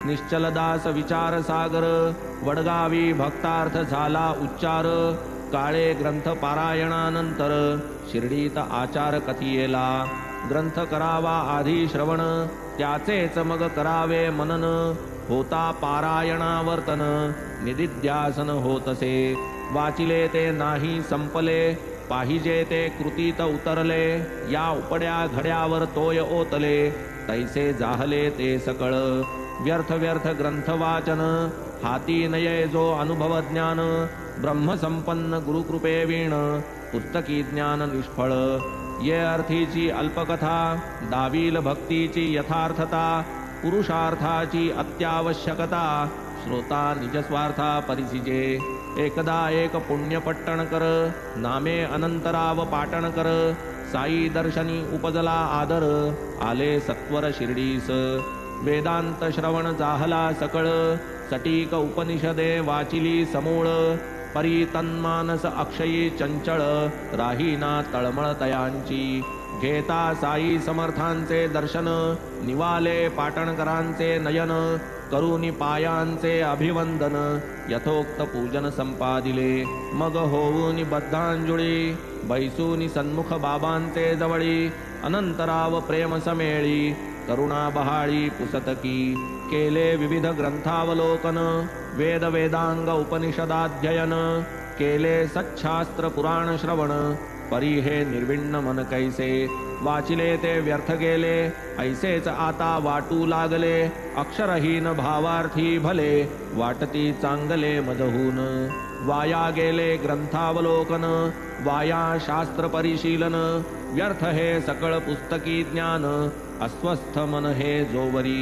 निश्चलदास विचार सागर वडगावी भक्तार्थ झाला उच्चार काळे ग्रंथ पारायणानंतर शिर्डीत आचार कथियेला ग्रंथ करावा आधी श्रवण त्याचेच मग करावे मनन होता पारायणावर्तन निदिध्यासन होतसे वाचिले ते नाही संपले पाहिजे ते कृतीत उतरले या उपड्या घड्यावर तोय ओतले तैसे जाहले ते सकळ व्यर्थ व्यर्थ ग्रंथ वाचन हाती नये जो अनुभव ज्ञान ब्रह्मसंपन्न गुरुकृपे वीण पुस्तकी ज्ञान निष्फळ ये अर्थीची अल्पकथा दावील भक्तीची यथार्थता पुरुषार्थाची अत्यावश्यकता श्रोता निजस्वार्था परिसिजे एकदा एक पुण्यपट्टण कर नामे अनंतराव पाटण कर साई दर्शनी उपजला आदर आले सत्वर शिर्डीस वेदांत श्रवण जाहला सकळ सटीक उपनिषदे वाचिली समूळ परी तन्मानस अक्षयी चंचळ राहीना तळमळ तयांची घेता साई समर्थांचे दर्शन निवाले पाटणकरांचे नयन करुनी पायांचे अभिवंदन यथोक्त पूजन संपादिले मग होऊनी बद्धांजुळी बैसूनी सन्मुख बाबांचे जवळी अनंतराव प्रेम समेळी करुणा बहाळी पुसतकी केले विविध ग्रंथावलोकन वेद वेदांग उपनिषदाध्ययन केले सच्छास्त्र पुराण श्रवण परी हे निर्विण्ण मन कैसे वाचिले ते व्यर्थ गेले ऐसेच आता वाटू लागले अक्षरहीन भावार्थी भले वाटती चांगले मजहून वाया गेले ग्रंथावलोकन वाया शास्त्र परिशीलन व्यर्थ हे सकळ पुस्तकी ज्ञान अस्वस्थ मन हे जोवरी